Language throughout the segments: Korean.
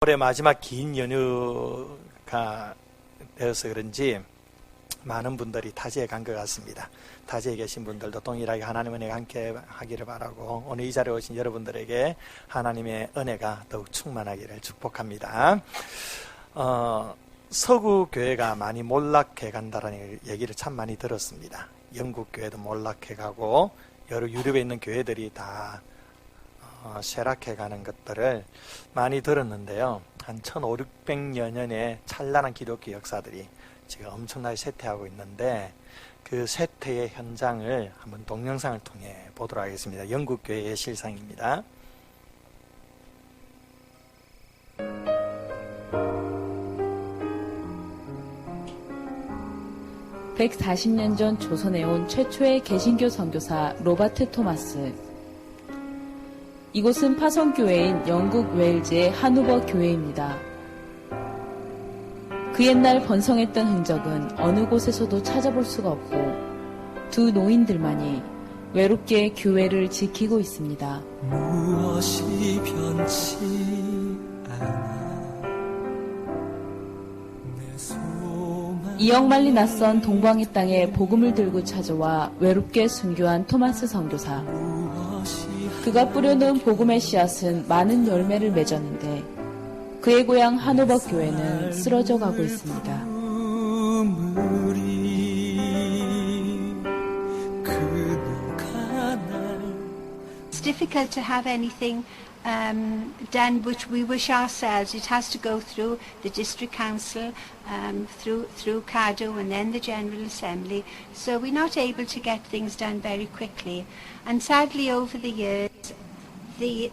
올해 마지막 긴 연휴가 되어서 그런지 많은 분들이 타지에 간 것 같습니다. 타지에 계신 분들도 동일하게 하나님의 은혜가 함께 하기를 바라고, 오늘 이 자리에 오신 여러분들에게 하나님의 은혜가 더욱 충만하기를 축복합니다. 서구 교회가 많이 몰락해 간다는 얘기를 참 많이 들었습니다. 영국 교회도 몰락해 가고 여러 유럽에 있는 교회들이 다 쇠락해 가는 것들을 많이 들었는데요. 한 1500여 년의 찬란한 기독교 역사들이 지금 엄청나게 쇠퇴하고 있는데, 그 쇠퇴의 현장을 한번 동영상을 통해 보도록 하겠습니다. 영국 교회의 실상입니다. 140년 전 조선에 온 최초의 개신교 선교사 로버트 토마스. 이곳은 파송교회인 영국 웨일즈의 하노버 교회입니다. 그 옛날 번성했던 흔적은 어느 곳에서도 찾아볼 수가 없고, 두 노인들만이 외롭게 교회를 지키고 있습니다. 무엇이 변치 않아. 2억 마리 낯선 동방의 땅에 복음을 들고 찾아와 외롭게 순교한 토마스 선교사. 그가 뿌려놓은 복음의 씨앗은 많은 열매를 맺었는데 그의 고향 하노버 교회는 쓰러져 가고 있습니다. It's difficult to have anything done which we wish ourselves. It has to go through the district council, through CADO and then the General Assembly. So we're not able to get things done very quickly. And sadly over the years, the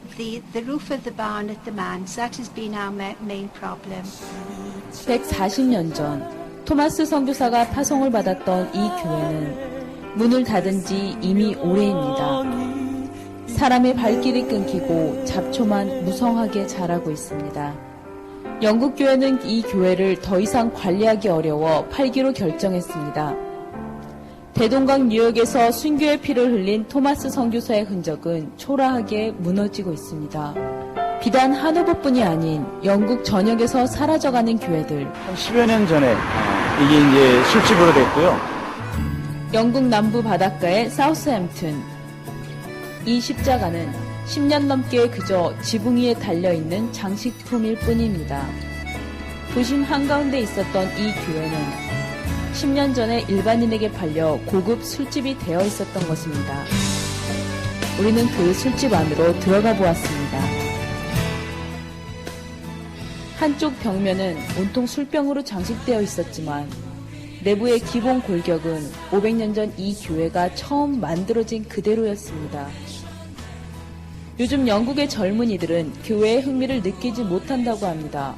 roof of the barn at the manse, that has been our main problem. 140년 전 토마스 선교사가 파송을 받았던 이 교회는 문을 닫은 지 이미 오래입니다. 사람의 발길이 끊기고 잡초만 무성하게 자라고 있습니다. 영국 교회는 이 교회를 더 이상 관리하기 어려워 팔기로 결정했습니다. 대동강 뉴욕에서 순교의 피를 흘린 토마스 선교사의 흔적은 초라하게 무너지고 있습니다. 비단 하노버뿐이 아닌 영국 전역에서 사라져가는 교회들. 10여 년 전에 이게 이제 술집으로 됐고요. 영국 남부 바닷가의 사우스햄튼. 이 십자가는 10년 넘게 그저 지붕 위에 달려있는 장식품일 뿐입니다. 도심 한가운데 있었던 이 교회는 10년 전에 일반인에게 팔려 고급 술집이 되어 있었던 것입니다. 우리는 그 술집 안으로 들어가 보았습니다. 한쪽 벽면은 온통 술병으로 장식되어 있었지만 내부의 기본 골격은 500년 전 이 교회가 처음 만들어진 그대로였습니다. 요즘 영국의 젊은이들은 교회의 흥미를 느끼지 못한다고 합니다.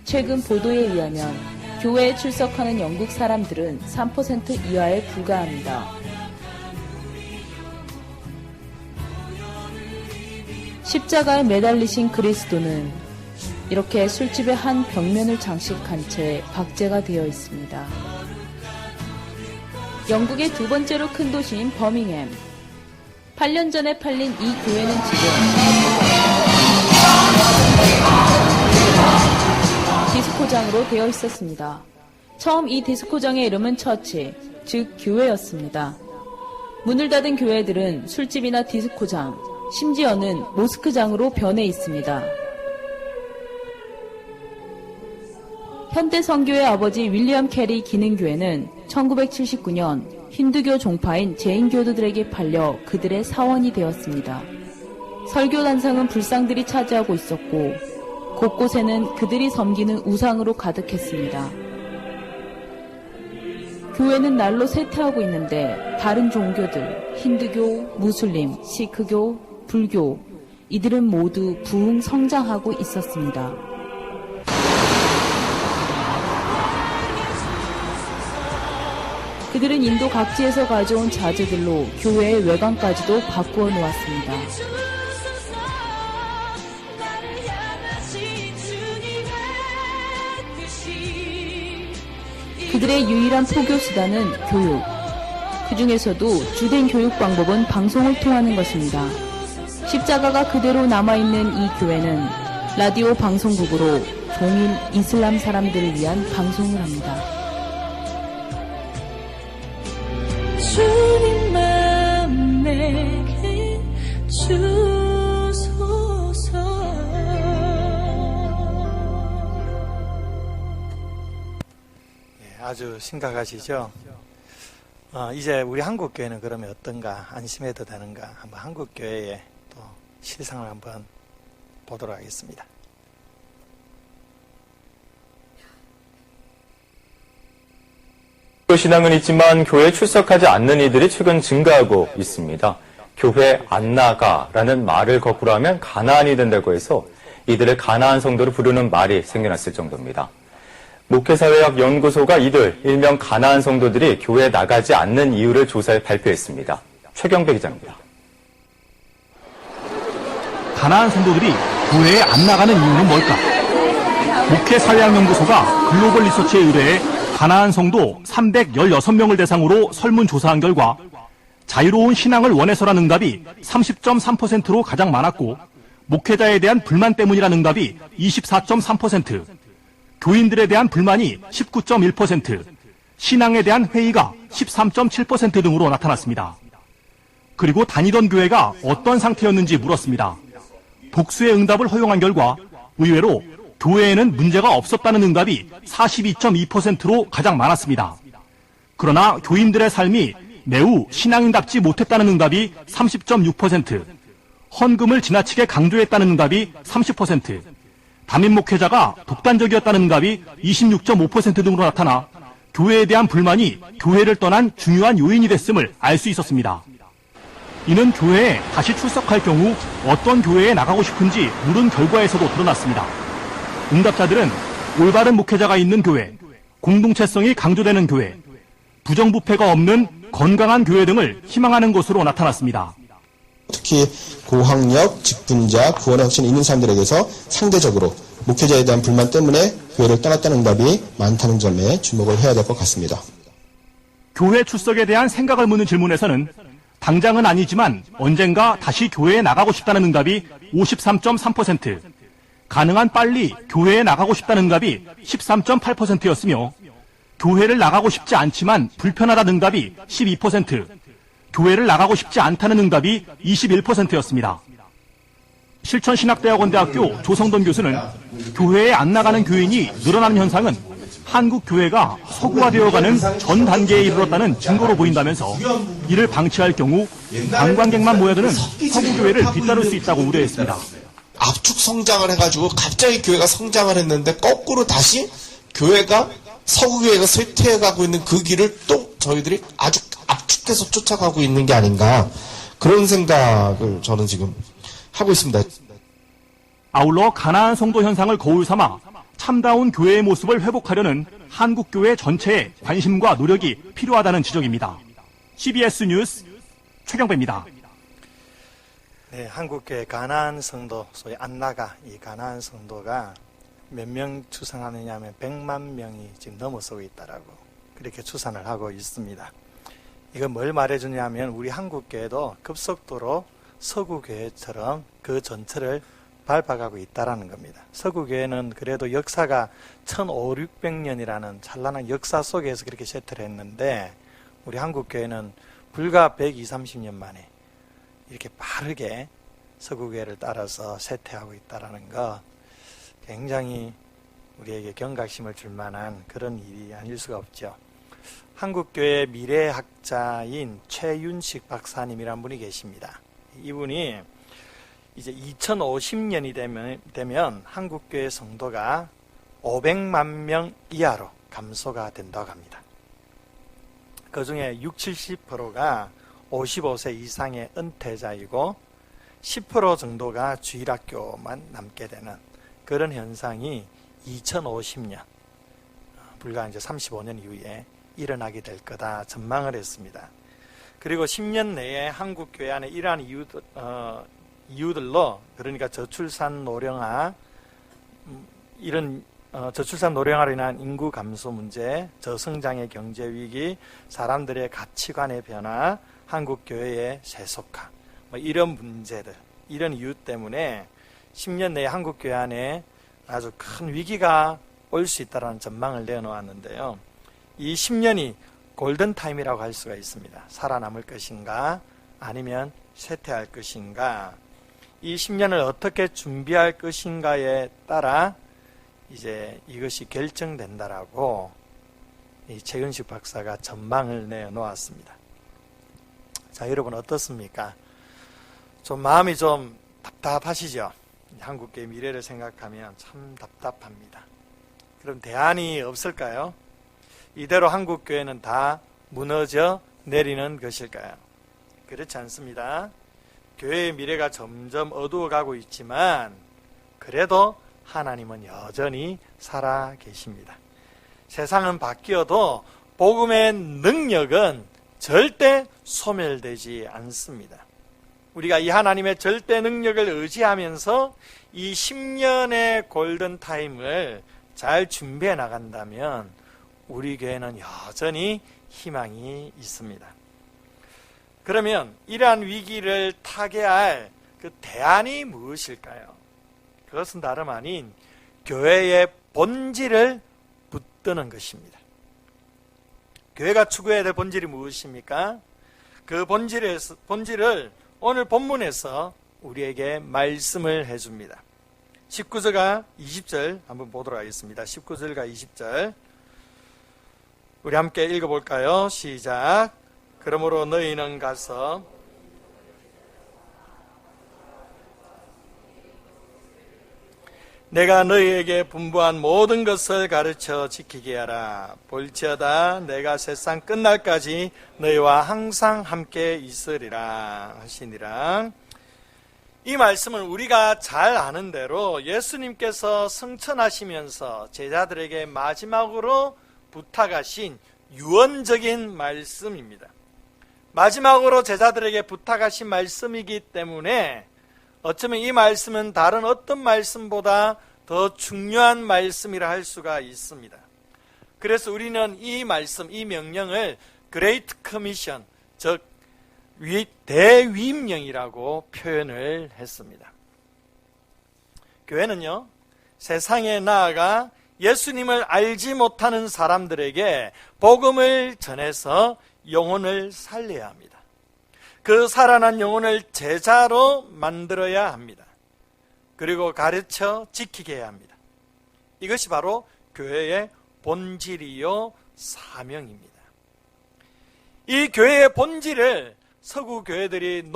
최근 보도에 의하면 교회에 출석하는 영국 사람들은 3% 이하에 불과합니다. 십자가에 매달리신 그리스도는 이렇게 술집의 한 벽면을 장식한 채 박제가 되어 있습니다. 영국의 두 번째로 큰 도시인 버밍햄. 8년 전에 팔린 이 교회는 지금 디스코장으로 되어 있었습니다. 처음 이 디스코장의 이름은 처치, 즉 교회였습니다. 문을 닫은 교회들은 술집이나 디스코장, 심지어는 모스크장으로 변해 있습니다. 현대 선교의 아버지 윌리엄 캐리 기능교회는 1979년 힌두교 종파인 제인 교도들에게 팔려 그들의 사원이 되었습니다. 설교 단상은 불상들이 차지하고 있었고 곳곳에는 그들이 섬기는 우상으로 가득했습니다. 교회는 날로 쇠퇴하고 있는데 다른 종교들, 힌두교, 무슬림, 시크교, 불교, 이들은 모두 부흥 성장하고 있었습니다. 그들은 인도 각지에서 가져온 자재들로 교회의 외관까지도 바꾸어 놓았습니다. 그들의 유일한 포교 수단은 교육. 그 중에서도 주된 교육 방법은 방송을 통하는 것입니다. 십자가가 그대로 남아있는 이 교회는 라디오 방송국으로 동일 이슬람 사람들을 위한 방송을 합니다. 주님만 내게 주소서. 아주 심각하시죠? 이제 우리 한국교회는 그러면 어떤가, 안심해도 되는가, 한번 한국교회의 또 실상을 한번 보도록 하겠습니다. 신앙은 있지만 교회에 출석하지 않는 이들이 최근 증가하고 있습니다. 교회 안 나가라는 말을 거꾸로 하면 가나안이 된다고 해서 이들을 가나안 성도로 부르는 말이 생겨났을 정도입니다. 목회사회학 연구소가 이들 일명 가나안 성도들이 교회에 나가지 않는 이유를 조사해 발표했습니다. 최경배 기자입니다. 가나안 성도들이 교회에 안 나가는 이유는 뭘까? 목회사회학 연구소가 글로벌 리서치에 의뢰해 가나안 성도 316명을 대상으로 설문조사한 결과 자유로운 신앙을 원해서라는 응답이 30.3%로 가장 많았고 목회자에 대한 불만 때문이라는 응답이 24.3%, 교인들에 대한 불만이 19.1%, 신앙에 대한 회의가 13.7% 등으로 나타났습니다. 그리고 다니던 교회가 어떤 상태였는지 물었습니다. 복수의 응답을 허용한 결과 의외로 교회에는 문제가 없었다는 응답이 42.2%로 가장 많았습니다. 그러나 교인들의 삶이 매우 신앙인답지 못했다는 응답이 30.6%, 헌금을 지나치게 강조했다는 응답이 30%, 담임 목회자가 독단적이었다는 응답이 26.5% 등으로 나타나 교회에 대한 불만이 교회를 떠난 중요한 요인이 됐음을 알 수 있었습니다. 이는 교회에 다시 출석할 경우 어떤 교회에 나가고 싶은지 물은 결과에서도 드러났습니다. 응답자들은 올바른 목회자가 있는 교회, 공동체성이 강조되는 교회, 부정부패가 없는 건강한 교회 등을 희망하는 것으로 나타났습니다. 특히 고학력, 직분자, 구원의 확신이 있는 사람들에게서 상대적으로 목회자에 대한 불만 때문에 교회를 떠났다는 응답이 많다는 점에 주목을 해야 될 것 같습니다. 교회 출석에 대한 생각을 묻는 질문에서는 당장은 아니지만 언젠가 다시 교회에 나가고 싶다는 응답이 53.3%, 가능한 빨리 교회에 나가고 싶다는 응답이 13.8%였으며 교회를 나가고 싶지 않지만 불편하다는 응답이 12%, 교회를 나가고 싶지 않다는 응답이 21%였습니다. 실천신학대학원대학교 조성돈 교수는 교회에 안 나가는 교인이 늘어나는 현상은 한국 교회가 서구화되어가는 전 단계에 이르렀다는 증거로 보인다면서 이를 방치할 경우 관광객만 모여드는 서구 교회를 뒤따를 수 있다고 우려했습니다. 압축 성장을 해가지고 갑자기 교회가 성장을 했는데 거꾸로 다시 교회가 서구교회가 쇠퇴해가고 있는 그 길을 또 저희들이 아주 압축해서 쫓아가고 있는 게 아닌가, 그런 생각을 저는 지금 하고 있습니다. 아울러 가나안 성도 현상을 거울 삼아 참다운 교회의 모습을 회복하려는 한국 교회 전체의 관심과 노력이 필요하다는 지적입니다. CBS 뉴스 최경배입니다. 네, 한국교회 가나안 성도, 소위 안나가, 이 가나안 성도가 몇 명 추산하느냐 하면 100만 명이 지금 넘어서고 있다라고 그렇게 추산을 하고 있습니다. 이건 뭘 말해주냐면 우리 한국교회도 급속도로 서구교회처럼 그 전철을 밟아가고 있다라는 겁니다. 서구교회는 그래도 역사가 1500~600년이라는 찬란한 역사 속에서 그렇게 세트를 했는데 우리 한국교회는 불과 120~130년 만에 이렇게 빠르게 서구교회를 따라서 쇠퇴하고 있다는 거 굉장히 우리에게 경각심을 줄 만한 그런 일이 아닐 수가 없죠. 한국교회 미래학자인 최윤식 박사님이란 분이 계십니다. 이분이 이제 2050년이 되면 한국교회 성도가 500만 명 이하로 감소가 된다고 합니다. 그 중에 60~70%가 55세 이상의 은퇴자이고 10% 정도가 주일학교만 남게 되는 그런 현상이 2050년, 불과 이제 35년 이후에 일어나게 될 거다 전망을 했습니다. 그리고 10년 내에 한국교회 안에 이러한 이유들로, 그러니까 저출산 노령화, 이런 저출산 노령화로 인한 인구 감소 문제, 저성장의 경제 위기, 사람들의 가치관의 변화, 한국교회의 세속화, 이런 문제들, 이런 이유 때문에 10년 내에 한국교회 안에 아주 큰 위기가 올 수 있다는 전망을 내놓았는데요. 이 10년이 골든타임이라고 할 수가 있습니다. 살아남을 것인가 아니면 쇠퇴할 것인가, 이 10년을 어떻게 준비할 것인가에 따라 이제 이것이 결정된다라고 이 최근식 박사가 전망을 내놓았습니다. 자, 여러분 어떻습니까? 좀 마음이 좀 답답하시죠? 한국교회 미래를 생각하면 참 답답합니다. 그럼 대안이 없을까요? 이대로 한국교회는 다 무너져 내리는 것일까요? 그렇지 않습니다. 교회의 미래가 점점 어두워가고 있지만 그래도 하나님은 여전히 살아 계십니다. 세상은 바뀌어도 복음의 능력은 절대 소멸되지 않습니다. 우리가 이 하나님의 절대 능력을 의지하면서 이 10년의 골든타임을 잘 준비해 나간다면 우리 교회는 여전히 희망이 있습니다. 그러면 이러한 위기를 타개할 그 대안이 무엇일까요? 그것은 다름 아닌 교회의 본질을 붙드는 것입니다. 교회가 추구해야 될 본질이 무엇입니까? 그 본질을 오늘 본문에서 우리에게 말씀을 해줍니다. 19절과 20절 한번 보도록 하겠습니다. 19절과 20절 우리 함께 읽어볼까요? 시작. 그러므로 너희는 가서 내가 너희에게 분부한 모든 것을 가르쳐 지키게 하라. 볼지어다 내가 세상 끝날까지 너희와 항상 함께 있으리라 하시니라. 이 말씀은 우리가 잘 아는 대로 예수님께서 승천하시면서 제자들에게 마지막으로 부탁하신 유언적인 말씀입니다. 마지막으로 제자들에게 부탁하신 말씀이기 때문에 어쩌면 이 말씀은 다른 어떤 말씀보다 더 중요한 말씀이라 할 수가 있습니다. 그래서 우리는 이 말씀, 이 명령을 Great Commission, 즉 대위임령이라고 표현을 했습니다. 교회는요, 세상에 나아가 예수님을 알지 못하는 사람들에게 복음을 전해서 영혼을 살려야 합니다. 그 살아난 영혼을 제자로 만들어야 합니다. 그리고 가르쳐 지키게 해야 합니다. 이것이 바로 교회의 본질이요 사명입니다. 이 교회의 본질을 서구 교회들이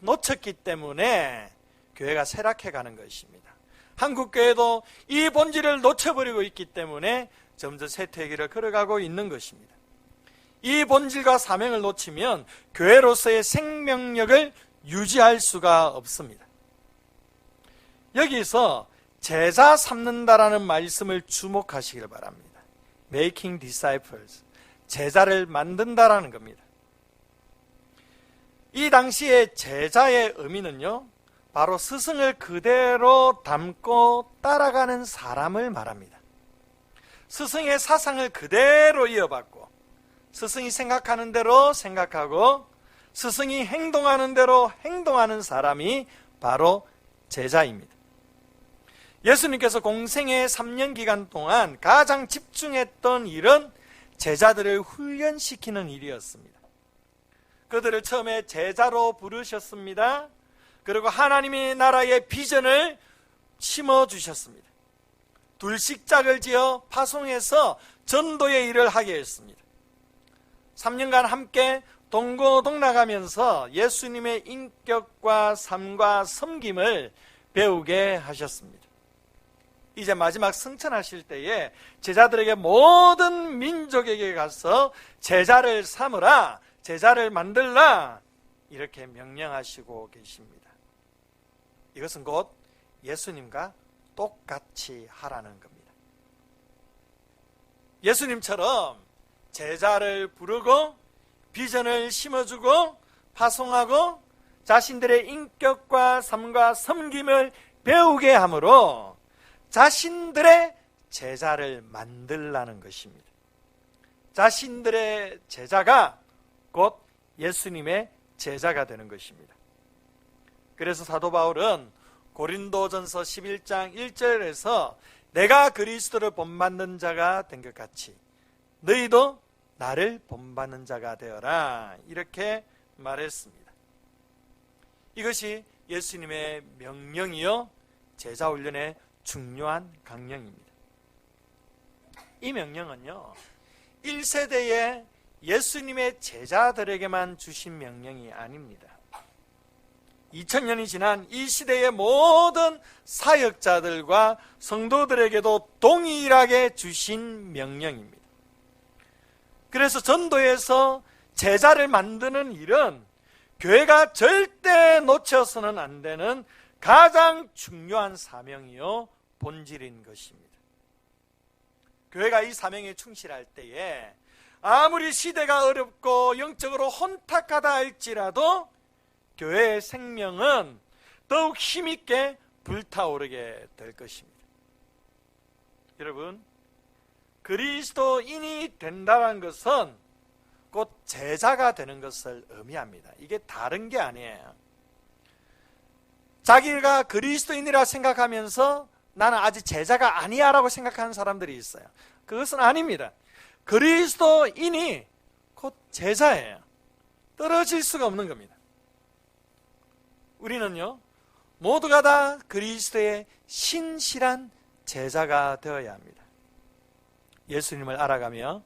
놓쳤기 때문에 교회가 쇠락해가는 것입니다. 한국 교회도 이 본질을 놓쳐버리고 있기 때문에 점점 쇠퇴의 길을 걸어가고 있는 것입니다. 이 본질과 사명을 놓치면 교회로서의 생명력을 유지할 수가 없습니다. 여기서 제자 삼는다라는 말씀을 주목하시길 바랍니다. Making disciples, 제자를 만든다라는 겁니다. 이 당시에 제자의 의미는요, 바로 스승을 그대로 닮고 따라가는 사람을 말합니다. 스승의 사상을 그대로 이어받고 스승이 생각하는 대로 생각하고 스승이 행동하는 대로 행동하는 사람이 바로 제자입니다. 예수님께서 공생의 3년 기간 동안 가장 집중했던 일은 제자들을 훈련시키는 일이었습니다. 그들을 처음에 제자로 부르셨습니다. 그리고 하나님의 나라의 비전을 심어주셨습니다. 둘씩짝을 지어 파송해서 전도의 일을 하게 했습니다. 3년간 함께 동고동락하면서 예수님의 인격과 삶과 섬김을 배우게 하셨습니다. 이제 마지막 승천하실 때에 제자들에게 모든 민족에게 가서 제자를 삼으라, 제자를 만들라, 이렇게 명령하시고 계십니다. 이것은 곧 예수님과 똑같이 하라는 겁니다. 예수님처럼 제자를 부르고 비전을 심어주고 파송하고 자신들의 인격과 삶과 섬김을 배우게 함으로 자신들의 제자를 만들라는 것입니다. 자신들의 제자가 곧 예수님의 제자가 되는 것입니다. 그래서 사도 바울은 고린도전서 11장 1절에서 내가 그리스도를 본받는 자가 된 것 같이 너희도 나를 본받는 자가 되어라, 이렇게 말했습니다. 이것이 예수님의 명령이요 제자훈련의 중요한 강령입니다. 이 명령은요 1세대의 예수님의 제자들에게만 주신 명령이 아닙니다. 2000년이 지난 이 시대의 모든 사역자들과 성도들에게도 동일하게 주신 명령입니다. 그래서 전도에서 제자를 만드는 일은 교회가 절대 놓쳐서는 안 되는 가장 중요한 사명이요 본질인 것입니다. 교회가 이 사명에 충실할 때에 아무리 시대가 어렵고 영적으로 혼탁하다 할지라도 교회의 생명은 더욱 힘있게 불타오르게 될 것입니다. 여러분, 그리스도인이 된다는 것은 곧 제자가 되는 것을 의미합니다. 이게 다른 게 아니에요. 자기가 그리스도인이라 생각하면서 나는 아직 제자가 아니야 라고 생각하는 사람들이 있어요. 그것은 아닙니다. 그리스도인이 곧 제자예요. 떨어질 수가 없는 겁니다. 우리는요 모두가 다 그리스도의 신실한 제자가 되어야 합니다. 예수님을 알아가며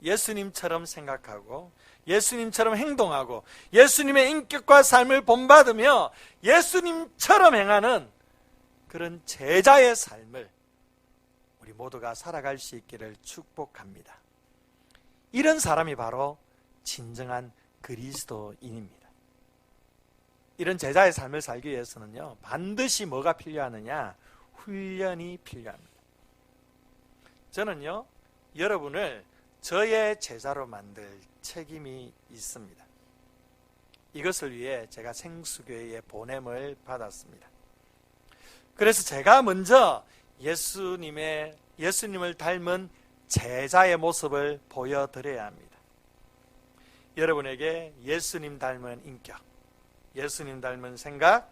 예수님처럼 생각하고 예수님처럼 행동하고 예수님의 인격과 삶을 본받으며 예수님처럼 행하는 그런 제자의 삶을 우리 모두가 살아갈 수 있기를 축복합니다. 이런 사람이 바로 진정한 그리스도인입니다. 이런 제자의 삶을 살기 위해서는요 반드시 뭐가 필요하느냐? 훈련이 필요합니다. 저는요 여러분을 저의 제자로 만들 책임이 있습니다. 이것을 위해 제가 생수교회에 보냄을 받았습니다. 그래서 제가 먼저 예수님을 닮은 제자의 모습을 보여드려야 합니다. 여러분에게 예수님 닮은 인격, 예수님 닮은 생각,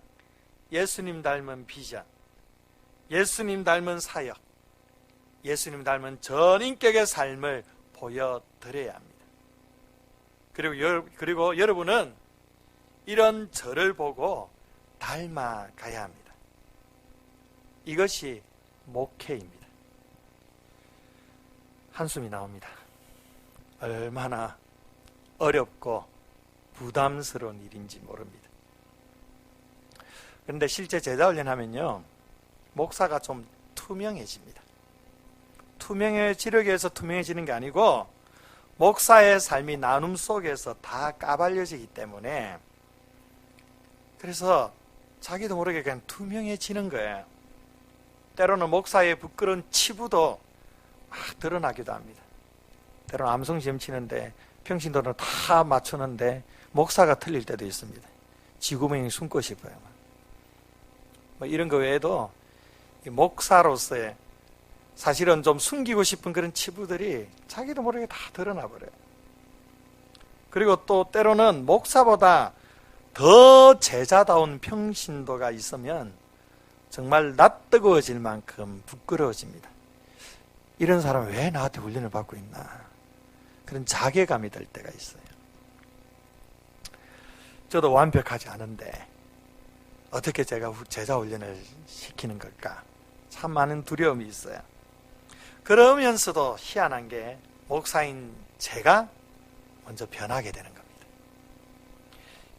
예수님 닮은 비전, 예수님 닮은 사역, 예수님 닮은 전인격의 삶을 보여드려야 합니다. 그리고 여러분은 이런 저를 보고 닮아가야 합니다. 이것이 목회입니다. 한숨이 나옵니다. 얼마나 어렵고 부담스러운 일인지 모릅니다. 그런데 실제 제자 훈련하면요 목사가 좀 투명해집니다. 투명해지려고 해서 투명해지는 게 아니고 목사의 삶이 나눔 속에서 다 까발려지기 때문에 그래서 자기도 모르게 그냥 투명해지는 거예요. 때로는 목사의 부끄러운 치부도 막 드러나기도 합니다. 때로는 암송시험 치는데 평신도는 다 맞추는데 목사가 틀릴 때도 있습니다. 지구명이 숨고 싶어요. 뭐 이런 거 외에도 목사로서의 사실은 좀 숨기고 싶은 그런 치부들이 자기도 모르게 다 드러나 버려요. 그리고 또 때로는 목사보다 더 제자다운 평신도가 있으면 정말 낯뜨거워질 만큼 부끄러워집니다. 이런 사람은 왜 나한테 훈련을 받고 있나, 그런 자괴감이 들 때가 있어요. 저도 완벽하지 않은데 어떻게 제가 제자 훈련을 시키는 걸까, 참 많은 두려움이 있어요. 그러면서도 희한한 게 목사인 제가 먼저 변하게 되는 겁니다.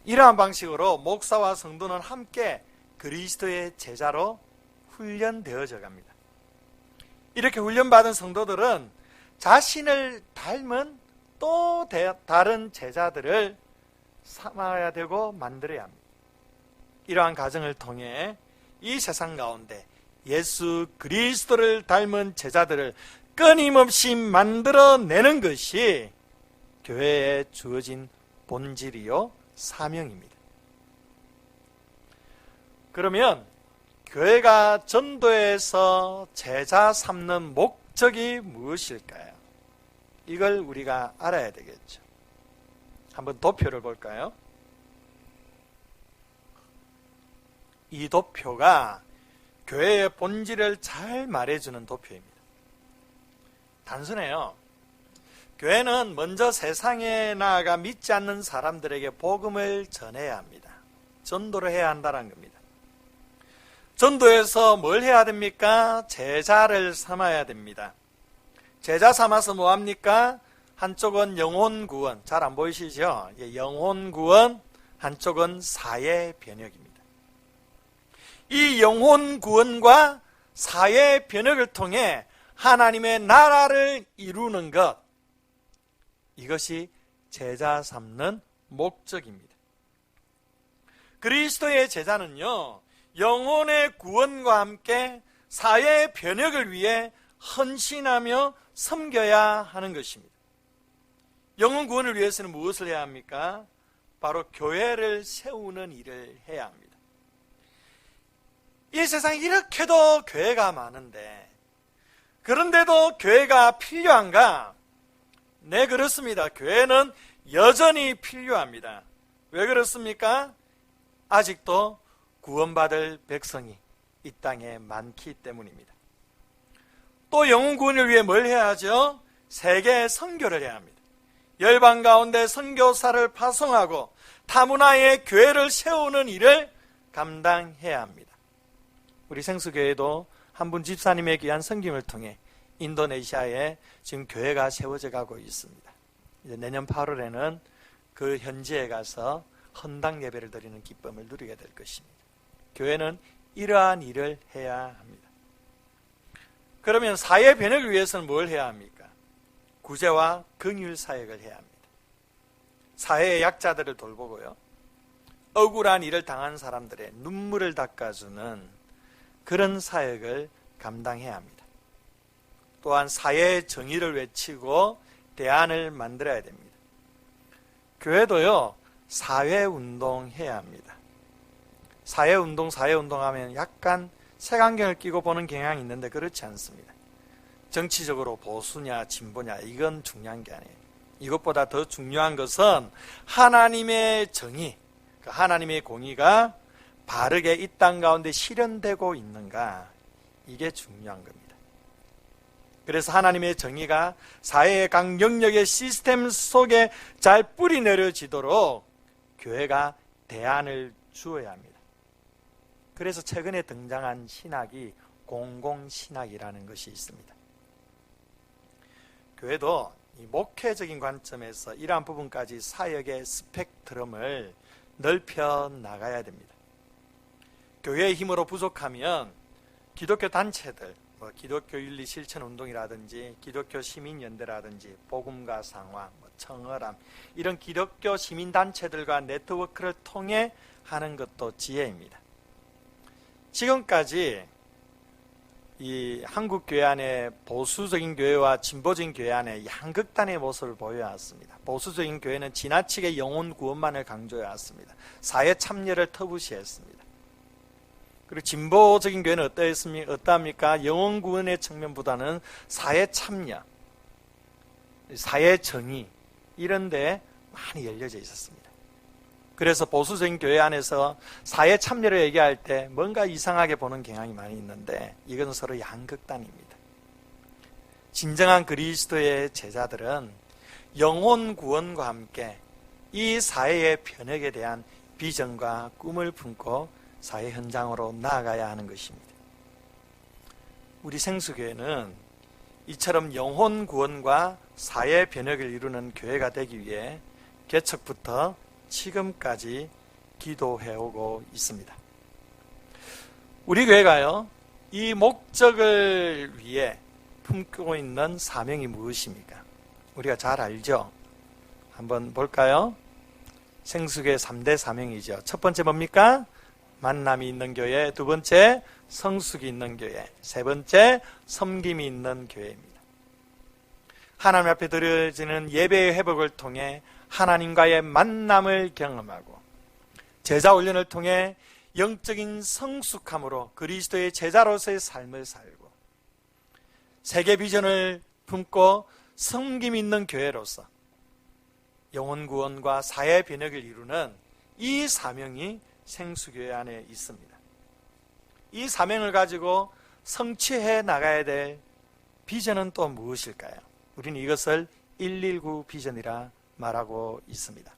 이러한 방식으로 목사와 성도는 함께 그리스도의 제자로 훈련되어져 갑니다. 이렇게 훈련받은 성도들은 자신을 닮은 또 다른 제자들을 삼아야 되고 만들어야 합니다. 이러한 과정을 통해 이 세상 가운데 예수 그리스도를 닮은 제자들을 끊임없이 만들어내는 것이 교회에 주어진 본질이요 사명입니다. 그러면 교회가 전도에서 제자 삼는 목적이 무엇일까요? 이걸 우리가 알아야 되겠죠. 한번 도표를 볼까요? 이 도표가 교회의 본질을 잘 말해주는 도표입니다. 단순해요. 교회는 먼저 세상에 나아가 믿지 않는 사람들에게 복음을 전해야 합니다. 전도를 해야 한다는 겁니다. 전도에서 뭘 해야 됩니까? 제자를 삼아야 됩니다. 제자 삼아서 뭐합니까? 한쪽은 영혼 구원, 잘 안 보이시죠? 영혼 구원, 한쪽은 사회 변혁입니다. 이 영혼 구원과 사회 변혁을 통해 하나님의 나라를 이루는 것, 이것이 제자 삼는 목적입니다. 그리스도의 제자는요, 영혼의 구원과 함께 사회 변혁을 위해 헌신하며 섬겨야 하는 것입니다. 영혼 구원을 위해서는 무엇을 해야 합니까? 바로 교회를 세우는 일을 해야 합니다. 이 세상에 이렇게도 교회가 많은데, 그런데도 교회가 필요한가? 네, 그렇습니다. 교회는 여전히 필요합니다. 왜 그렇습니까? 아직도 구원받을 백성이 이 땅에 많기 때문입니다. 또 영혼 구원을 위해 뭘 해야 하죠? 세계 선교를 해야 합니다. 열방 가운데 선교사를 파송하고 타문화의 교회를 세우는 일을 감당해야 합니다. 우리 생수교회도 한 분 집사님에 귀한 섬김을 통해 인도네시아에 지금 교회가 세워져 가고 있습니다. 이제 내년 8월에는 그 현지에 가서 헌당 예배를 드리는 기쁨을 누리게 될 것입니다. 교회는 이러한 일을 해야 합니다. 그러면 사회 변혁을 위해서는 뭘 해야 합니까? 구제와 긍휼 사역을 해야 합니다. 사회의 약자들을 돌보고요, 억울한 일을 당한 사람들의 눈물을 닦아주는 그런 사역을 감당해야 합니다. 또한 사회의 정의를 외치고 대안을 만들어야 됩니다. 교회도요, 사회운동 해야 합니다. 사회운동 하면 약간 색안경을 끼고 보는 경향이 있는데 그렇지 않습니다. 정치적으로 보수냐 진보냐 이건 중요한 게 아니에요. 이것보다 더 중요한 것은 하나님의 정의, 하나님의 공의가 바르게 이 땅 가운데 실현되고 있는가, 이게 중요한 겁니다. 그래서 하나님의 정의가 사회의 각 영역의 시스템 속에 잘 뿌리 내려지도록 교회가 대안을 주어야 합니다. 그래서 최근에 등장한 신학이 공공신학이라는 것이 있습니다. 교회도 이 목회적인 관점에서 이러한 부분까지 사역의 스펙트럼을 넓혀 나가야 됩니다. 교회의 힘으로 부족하면 기독교 단체들, 기독교 윤리 실천 운동이라든지 기독교 시민연대라든지 복음과 상화, 청어람, 이런 기독교 시민단체들과 네트워크를 통해 하는 것도 지혜입니다. 지금까지 이 한국 교회 안에 보수적인 교회와 진보적인 교회 안에 양극단의 모습을 보여왔습니다. 보수적인 교회는 지나치게 영혼 구원만을 강조해왔습니다. 사회 참여를 터부시했습니다. 그리고 진보적인 교회는 어떠합니까? 영혼 구원의 측면보다는 사회 참여, 사회 정의 이런 데 많이 열려져 있었습니다. 그래서 보수적인 교회 안에서 사회 참여를 얘기할 때 뭔가 이상하게 보는 경향이 많이 있는데, 이건 서로 양극단입니다. 진정한 그리스도의 제자들은 영혼 구원과 함께 이 사회의 변혁에 대한 비전과 꿈을 품고 사회 현장으로 나아가야 하는 것입니다. 우리 생수교회는 이처럼 영혼 구원과 사회 변혁을 이루는 교회가 되기 위해 개척부터 지금까지 기도해오고 있습니다. 우리 교회가요, 이 목적을 위해 품고 있는 사명이 무엇입니까? 우리가 잘 알죠? 한번 볼까요? 생수교회 3대 사명이죠. 첫 번째 뭡니까? 만남이 있는 교회. 두 번째, 성숙이 있는 교회. 세 번째, 섬김이 있는 교회입니다. 하나님 앞에 드려지는 예배의 회복을 통해 하나님과의 만남을 경험하고, 제자 훈련을 통해 영적인 성숙함으로 그리스도의 제자로서의 삶을 살고, 세계 비전을 품고 섬김 있는 교회로서 영혼 구원과 사회 변혁을 이루는 이 사명이 생수교회 안에 있습니다. 이 사명을 가지고 성취해 나가야 될 비전은 또 무엇일까요? 우리는 이것을 119 비전이라 말하고 있습니다.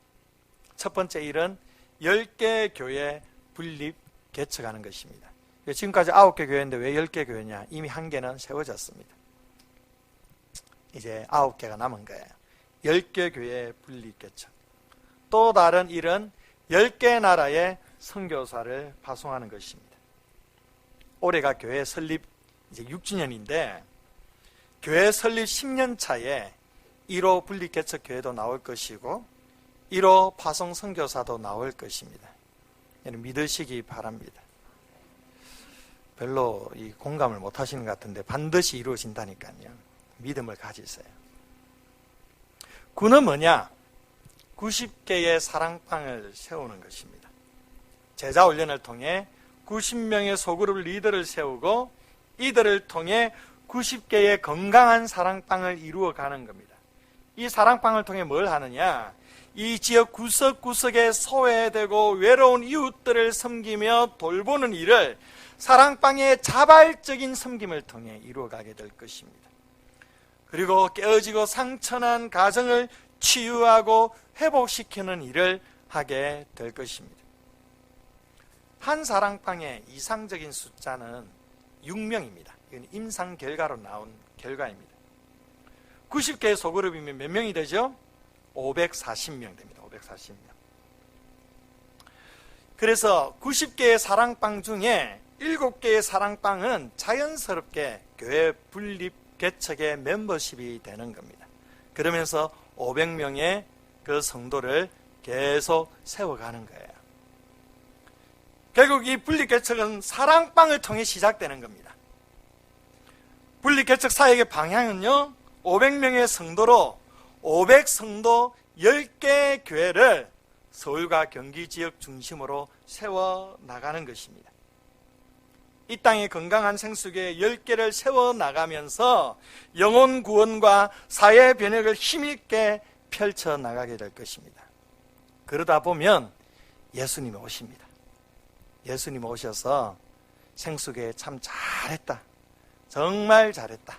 첫 번째 일은 10개 교회 분립 개척하는 것입니다. 지금까지 9개 교회인데 왜 10개 교회냐? 이미 1개는 세워졌습니다. 이제 9개가 남은 거예요. 10개 교회 분립 개척. 또 다른 일은 10개 나라에 선교사를 파송하는 것입니다. 올해가 교회 설립 이제 6주년인데 교회 설립 10년 차에 1호 분립 개척 교회도 나올 것이고 1호 파송 선교사도 나올 것입니다. 믿으시기 바랍니다. 별로 이 공감을 못 하시는 것 같은데 반드시 이루어진다니까요. 믿음을 가지세요. 9는 뭐냐? 90개의 사랑방을 세우는 것입니다. 제자 훈련을 통해 90명의 소그룹 리더를 세우고 이들을 통해 90개의 건강한 사랑방을 이루어가는 겁니다. 이 사랑방을 통해 뭘 하느냐? 이 지역 구석구석에 소외되고 외로운 이웃들을 섬기며 돌보는 일을 사랑방의 자발적인 섬김을 통해 이루어가게 될 것입니다. 그리고 깨어지고 상처난 가정을 치유하고 회복시키는 일을 하게 될 것입니다. 한 사랑방의 이상적인 숫자는 6명입니다. 이건 임상 결과로 나온 결과입니다. 90개의 소그룹이면 몇 명이 되죠? 540명 됩니다. 540명. 그래서 90개의 사랑방 중에 7개의 사랑방은 자연스럽게 교회 분립 개척의 멤버십이 되는 겁니다. 그러면서 500명의 그 성도를 계속 세워가는 거예요. 결국 이 분립 개척은 사랑방을 통해 시작되는 겁니다. 분립 개척 사역의 방향은요, 500명의 성도로 500성도 10개 교회를 서울과 경기 지역 중심으로 세워나가는 것입니다. 이 땅에 건강한 생수교회 10개를 세워나가면서 영혼 구원과 사회 변혁을 힘있게 펼쳐나가게 될 것입니다. 그러다 보면 예수님이 오십니다. 예수님 오셔서 생수교회 참 잘했다, 정말 잘했다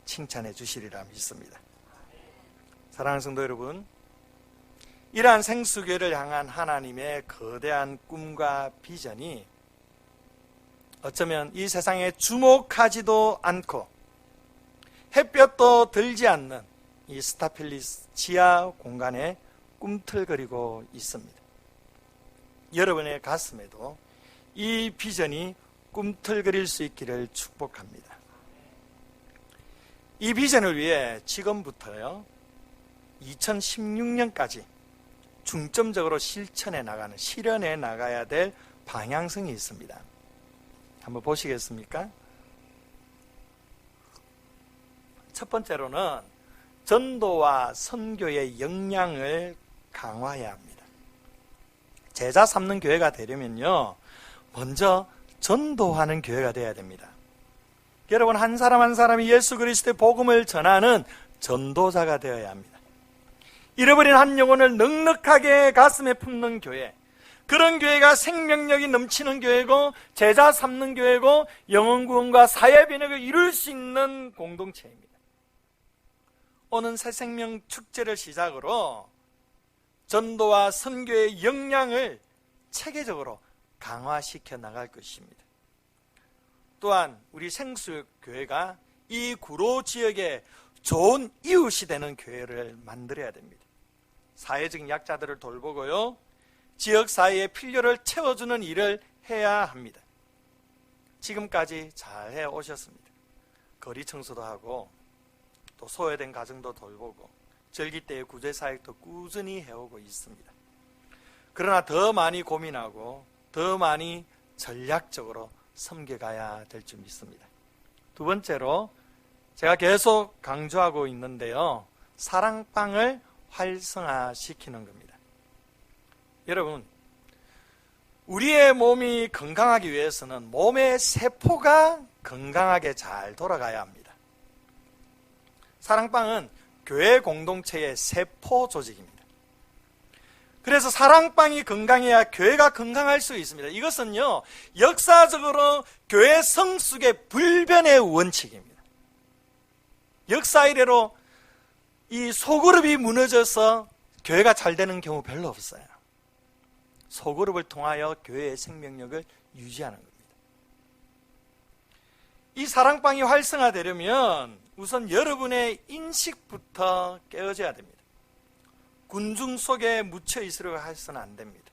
칭찬해 주시리라 믿습니다. 사랑하는 성도 여러분, 이러한 생수교회를 향한 하나님의 거대한 꿈과 비전이 어쩌면 이 세상에 주목하지도 않고 햇볕도 들지 않는 이 스타필리스 지하 공간에 꿈틀거리고 있습니다. 여러분의 가슴에도 이 비전이 꿈틀거릴 수 있기를 축복합니다. 이 비전을 위해 지금부터요, 2016년까지 중점적으로 실천해 나가는, 실현해 나가야 될 방향성이 있습니다. 한번 보시겠습니까? 첫 번째로는 전도와 선교의 역량을 강화해야 합니다. 제자 삼는 교회가 되려면요, 먼저 전도하는 교회가 되어야 됩니다. 여러분, 한 사람 한 사람이 예수 그리스도의 복음을 전하는 전도자가 되어야 합니다. 잃어버린 한 영혼을 넉넉하게 가슴에 품는 교회, 그런 교회가 생명력이 넘치는 교회고 제자 삼는 교회고 영혼 구원과 사회 변혁을 이룰 수 있는 공동체입니다. 오는 새생명 축제를 시작으로 전도와 선교의 역량을 체계적으로 강화시켜 나갈 것입니다. 또한 우리 생수교회가 이 구로 지역에 좋은 이웃이 되는 교회를 만들어야 됩니다. 사회적인 약자들을 돌보고요, 지역사회의 필요를 채워주는 일을 해야 합니다. 지금까지 잘 해오셨습니다. 거리 청소도 하고 또 소외된 가정도 돌보고 절기때의 구제사역도 꾸준히 해오고 있습니다. 그러나 더 많이 고민하고 더 많이 전략적으로 섬겨가야 될 줄 믿습니다. 두 번째로 제가 계속 강조하고 있는데요, 사랑방을 활성화시키는 겁니다. 여러분, 우리의 몸이 건강하기 위해서는 몸의 세포가 건강하게 잘 돌아가야 합니다. 사랑방은 교회 공동체의 세포 조직입니다. 그래서 사랑방이 건강해야 교회가 건강할 수 있습니다. 이것은요, 역사적으로 교회 성숙의 불변의 원칙입니다. 역사 이래로 이 소그룹이 무너져서 교회가 잘 되는 경우 별로 없어요. 소그룹을 통하여 교회의 생명력을 유지하는 겁니다. 이 사랑방이 활성화되려면 우선 여러분의 인식부터 깨어져야 됩니다. 군중 속에 묻혀 있으려고 해서는 안 됩니다.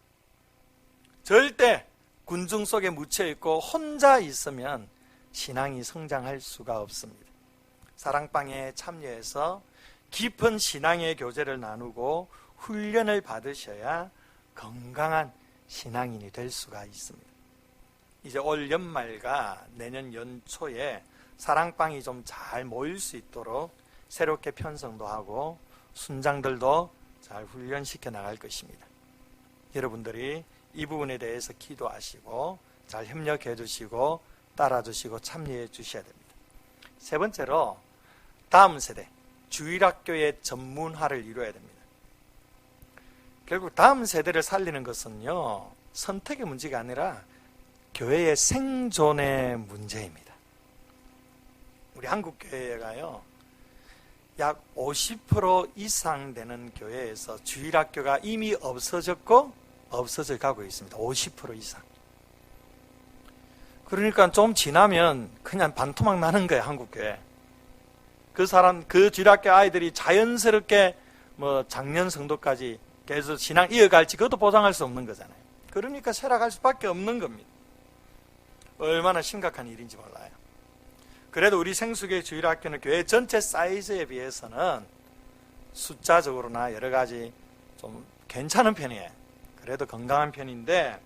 절대 군중 속에 묻혀 있고 혼자 있으면 신앙이 성장할 수가 없습니다. 사랑방에 참여해서 깊은 신앙의 교제를 나누고 훈련을 받으셔야 건강한 신앙인이 될 수가 있습니다. 이제 올 연말과 내년 연초에 사랑방이 좀 잘 모일 수 있도록 새롭게 편성도 하고 순장들도 잘 훈련시켜 나갈 것입니다. 여러분들이 이 부분에 대해서 기도하시고 잘 협력해 주시고 따라 주시고 참여해 주셔야 됩니다. 세 번째로 다음 세대 주일학교의 전문화를 이루어야 됩니다. 결국 다음 세대를 살리는 것은요, 선택의 문제가 아니라 교회의 생존의 문제입니다. 우리 한국교회가요, 약 50% 이상 되는 교회에서 주일학교가 이미 없어졌고 없어져 가고 있습니다. 50% 이상. 그러니까 좀 지나면 그냥 반토막 나는 거예요, 한국교회. 그 주일학교 아이들이 자연스럽게 작년 성도까지 계속 신앙 이어갈지 그것도 보장할 수 없는 거잖아요. 그러니까 쇠락할 수밖에 없는 겁니다. 얼마나 심각한 일인지 몰라요. 그래도 우리 생수교회 주일학교는 교회 전체 사이즈에 비해서는 숫자적으로나 여러 가지 좀 괜찮은 편이에요. 그래도 건강한 편인데,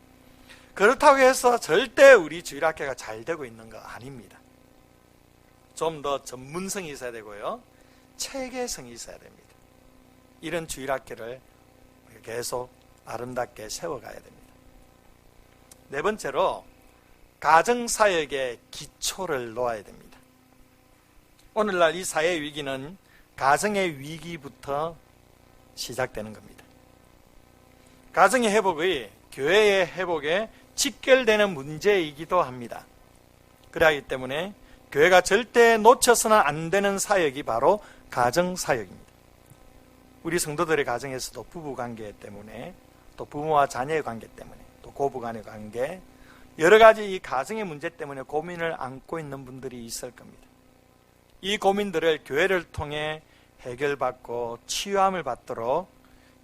그렇다고 해서 절대 우리 주일학교가 잘 되고 있는 거 아닙니다. 좀 더 전문성이 있어야 되고요, 체계성이 있어야 됩니다. 이런 주일학교를 계속 아름답게 세워가야 됩니다. 네 번째로 가정사역의 기초를 놓아야 됩니다. 오늘날 이 사회 위기는 가정의 위기부터 시작되는 겁니다. 가정의 회복이 교회의 회복에 직결되는 문제이기도 합니다. 그러기 때문에 교회가 절대 놓쳐서는 안 되는 사역이 바로 가정사역입니다. 우리 성도들의 가정에서도 부부관계 때문에, 또 부모와 자녀의 관계 때문에, 또 고부간의 관계, 여러 가지 이 가정의 문제 때문에 고민을 안고 있는 분들이 있을 겁니다. 이 고민들을 교회를 통해 해결받고 치유함을 받도록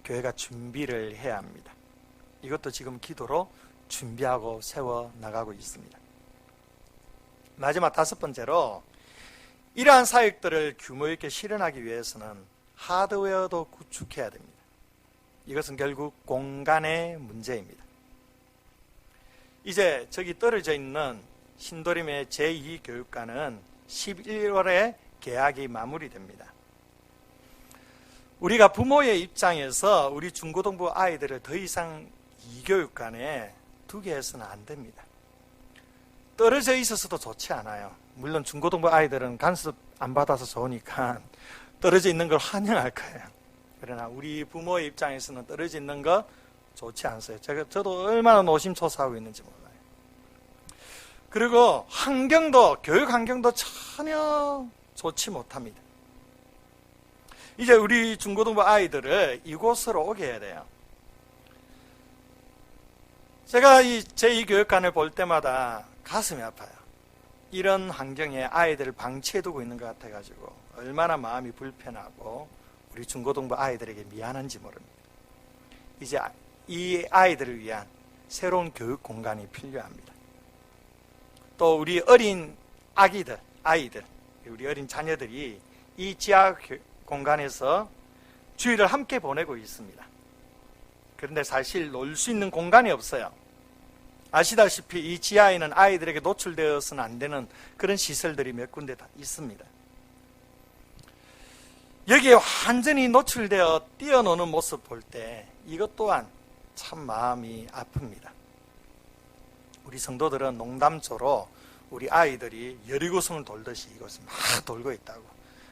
교회가 준비를 해야 합니다. 이것도 지금 기도로 준비하고 세워나가고 있습니다. 마지막 다섯 번째로, 이러한 사역들을 규모 있게 실현하기 위해서는 하드웨어도 구축해야 됩니다. 이것은 결국 공간의 문제입니다. 이제 저기 떨어져 있는 신도림의 제2교육관은 11월에 계약이 마무리됩니다. 우리가 부모의 입장에서 우리 중고등부 아이들을 더 이상 이 교육관에 두게 해서는 안 됩니다. 떨어져 있어서도 좋지 않아요. 물론 중고등부 아이들은 간섭 안 받아서 좋으니까 떨어져 있는 걸 환영할 거예요. 그러나 우리 부모의 입장에서는 떨어져 있는 거 좋지 않아요. 저도 얼마나 노심초사하고 있는지 몰라요. 그리고 환경도, 교육 환경도 전혀 좋지 못합니다. 이제 우리 중고등부 아이들을 이곳으로 오게 해야 돼요. 제가 이 제2교육관을 볼 때마다 가슴이 아파요. 이런 환경에 아이들을 방치해두고 있는 것 같아가지고 얼마나 마음이 불편하고 우리 중고등부 아이들에게 미안한지 모릅니다. 이제 이 아이들을 위한 새로운 교육 공간이 필요합니다. 또 우리 어린 아이들, 우리 어린 자녀들이 이 지하 공간에서 주일을 함께 보내고 있습니다. 그런데 사실 놀 수 있는 공간이 없어요. 아시다시피 이 지하에는 아이들에게 노출되어서는 안 되는 그런 시설들이 몇 군데 다 있습니다. 여기에 완전히 노출되어 뛰어노는 모습 볼 때 이것 또한 참 마음이 아픕니다. 우리 성도들은 농담조로 우리 아이들이 여리고성을 돌듯이 이곳을 막 돌고 있다고,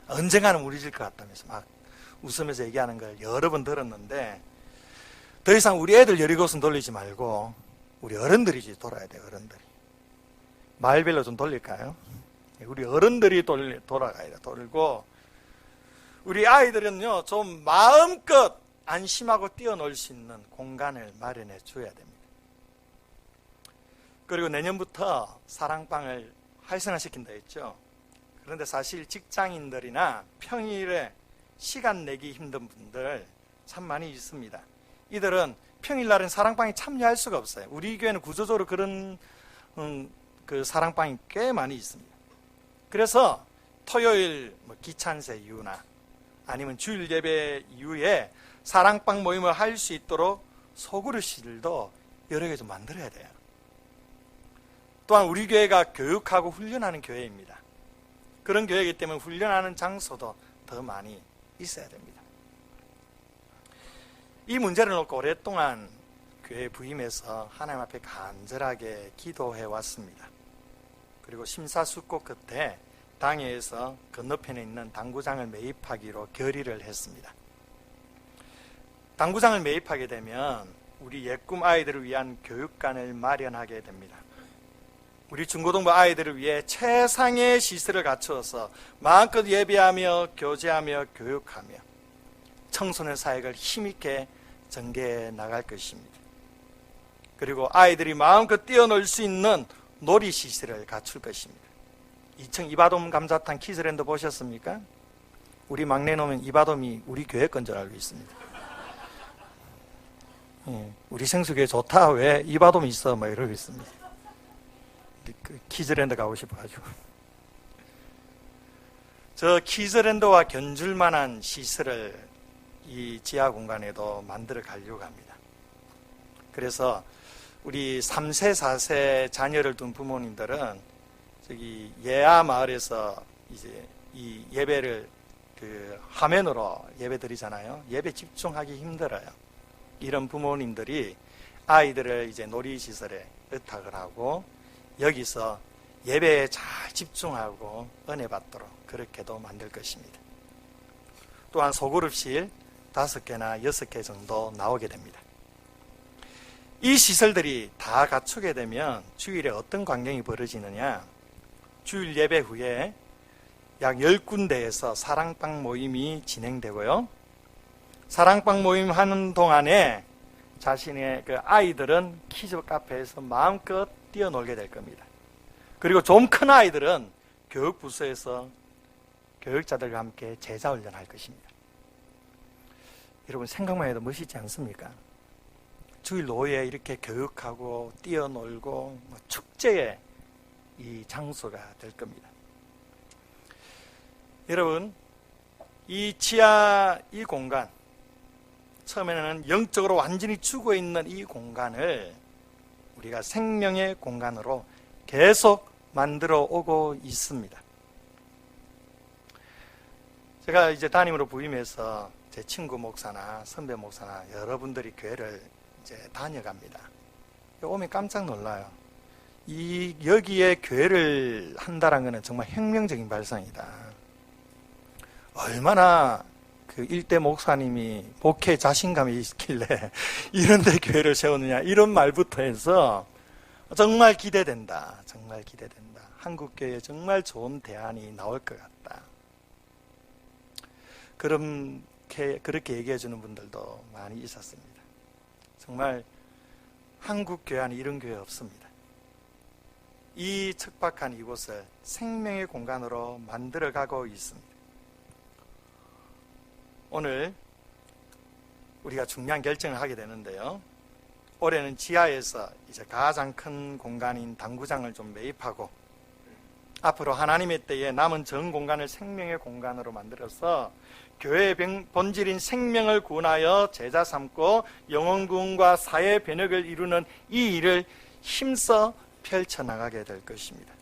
언젠가는 무너질 것 같다면서 막 웃으면서 얘기하는 걸 여러 번 들었는데, 더 이상 우리 애들 여리고선 돌리지 말고 우리 어른들이 돌아야 돼요. 어른들이. 마일별로 좀 돌릴까요? 우리 어른들이 돌아가야 돼. 돌고 우리 아이들은요 좀 마음껏 안심하고 뛰어놀 수 있는 공간을 마련해 줘야 됩니다. 그리고 내년부터 사랑방을 활성화시킨다 했죠. 그런데 사실 직장인들이나 평일에 시간 내기 힘든 분들 참 많이 있습니다. 이들은 평일날은 사랑방에 참여할 수가 없어요. 우리 교회는 구조적으로 그런 그 사랑방이 꽤 많이 있습니다. 그래서 토요일 기찬세 이후나 아니면 주일 예배 이후에 사랑방 모임을 할 수 있도록 소그릇실도 여러 개 좀 만들어야 돼요. 또한 우리 교회가 교육하고 훈련하는 교회입니다. 그런 교회이기 때문에 훈련하는 장소도 더 많이 있어야 됩니다. 이 문제를 놓고 오랫동안 교회에 부임해서 하나님 앞에 간절하게 기도해 왔습니다. 그리고 심사숙고 끝에 당회에서 건너편에 있는 당구장을 매입하기로 결의를 했습니다. 당구장을 매입하게 되면 우리 예꿈 아이들을 위한 교육관을 마련하게 됩니다. 우리 중고등부 아이들을 위해 최상의 시설을 갖추어서 마음껏 예배하며 교제하며 교육하며 청소년 사역을 힘있게 전개해 나갈 것입니다. 그리고 아이들이 마음껏 뛰어놀 수 있는 놀이시설을 갖출 것입니다. 2층 이바돔 감자탕 키즈랜드 보셨습니까? 우리 막내 놈은 이바돔이 우리 교회 건 줄 알고 있습니다. 우리 생수교회 좋다, 왜 이바돔이 있어, 막 이러고 있습니다. 그 키즈랜드 가고 싶어가지고. 저 키즈랜드와 견줄만한 시설을 이 지하 공간에도 만들어 가려고 합니다. 그래서 우리 3세, 4세 자녀를 둔 부모님들은 저기 예아 마을에서 이제 이 예배를 그 화면으로 예배 드리잖아요. 예배 집중하기 힘들어요. 이런 부모님들이 아이들을 이제 놀이시설에 의탁을 하고 여기서 예배에 잘 집중하고 은혜 받도록 그렇게도 만들 것입니다. 또한 소그룹실 5개나 6개 정도 나오게 됩니다. 이 시설들이 다 갖추게 되면 주일에 어떤 광경이 벌어지느냐, 주일 예배 후에 약 10군데에서 사랑방 모임이 진행되고요. 사랑방 모임 하는 동안에 자신의 그 아이들은 키즈 카페에서 마음껏 뛰어놀게 될 겁니다. 그리고 좀 큰 아이들은 교육부서에서 교육자들과 함께 제자훈련할 것입니다. 여러분 생각만 해도 멋있지 않습니까? 주일 오후에 이렇게 교육하고 뛰어놀고 축제의 이 장소가 될 겁니다. 여러분, 이 지하 이 공간, 처음에는 영적으로 완전히 죽어 있는 이 공간을 우리가 생명의 공간으로 계속 만들어 오고 있습니다. 제가 이제 담임으로 부임해서 제 친구 목사나 선배 목사나 여러분들이 교회를 이제 다녀갑니다. 오면 깜짝 놀라요. 여기에 교회를 한다는 것은 정말 혁명적인 발상이다. 얼마나 그 일대 목사님이 목회 자신감이 있길래 이런 데 교회를 세우느냐, 이런 말부터 해서 정말 기대된다. 정말 기대된다. 한국교회에 정말 좋은 대안이 나올 것 같다. 그렇게 얘기해 주는 분들도 많이 있었습니다. 정말 한국교회 안에 이런 교회 없습니다. 이 척박한 이곳을 생명의 공간으로 만들어가고 있습니다. 오늘 우리가 중요한 결정을 하게 되는데요. 올해는 지하에서 이제 가장 큰 공간인 당구장을 좀 매입하고 앞으로 하나님의 때에 남은 전 공간을 생명의 공간으로 만들어서 교회의 본질인 생명을 구원하여 제자 삼고 영혼 구원과 사회 변혁을 이루는 이 일을 힘써 펼쳐나가게 될 것입니다.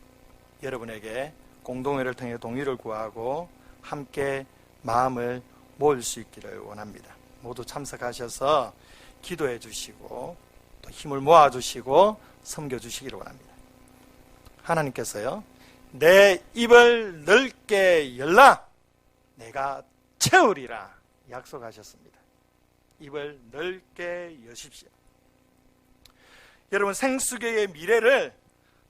여러분에게 공동회를 통해 동의를 구하고 함께 마음을 모을 수 있기를 원합니다. 모두 참석하셔서 기도해 주시고 또 힘을 모아주시고 섬겨주시기를 원합니다. 하나님께서요, 내 입을 넓게 열라 내가 채우리라 약속하셨습니다. 입을 넓게 여십시오. 여러분, 생수교회의 미래를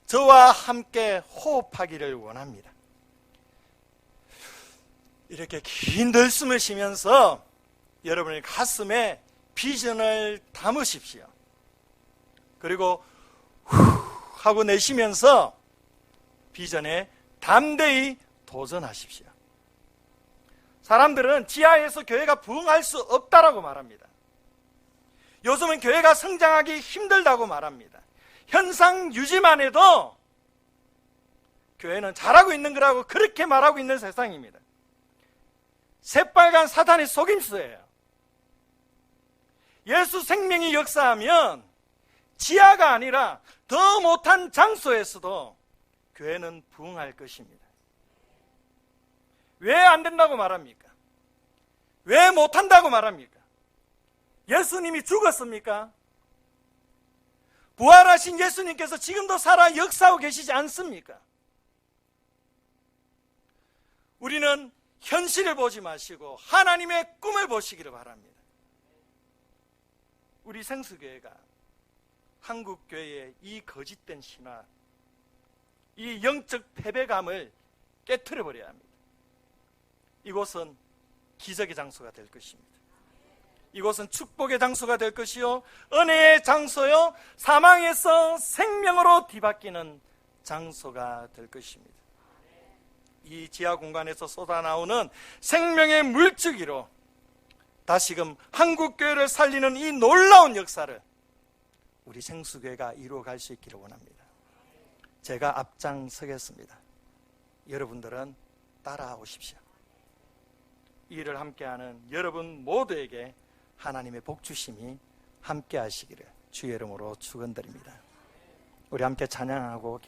저와 함께 호흡하기를 원합니다. 이렇게 긴 들숨을 쉬면서 여러분의 가슴에 비전을 담으십시오. 그리고 후 하고 내쉬면서 비전에 담대히 도전하십시오. 사람들은 지하에서 교회가 부흥할 수 없다라고 말합니다. 요즘은 교회가 성장하기 힘들다고 말합니다. 현상 유지만 해도 교회는 잘하고 있는 거라고 그렇게 말하고 있는 세상입니다. 새빨간 사탄의 속임수예요. 예수 생명이 역사하면 지하가 아니라 더 못한 장소에서도 교회는 부흥할 것입니다. 왜 안 된다고 말합니까? 왜 못한다고 말합니까? 예수님이 죽었습니까? 부활하신 예수님께서 지금도 살아 역사하고 계시지 않습니까? 우리는 현실을 보지 마시고 하나님의 꿈을 보시기를 바랍니다. 우리 생수교회가 한국교회의 이 거짓된 신화, 이 영적 패배감을 깨트려 버려야 합니다. 이곳은 기적의 장소가 될 것입니다. 이곳은 축복의 장소가 될 것이요, 은혜의 장소요, 사망에서 생명으로 뒤바뀌는 장소가 될 것입니다. 이 지하 공간에서 쏟아나오는 생명의 물주기로 다시금 한국교회를 살리는 이 놀라운 역사를 우리 생수교회가 이루어갈 수 있기를 원합니다. 제가 앞장서겠습니다. 여러분들은 따라오십시오. 이 일을 함께하는 여러분 모두에게 하나님의 복주심이 함께 하시기를 주의 이름으로 축원드립니다. 우리 함께 찬양하고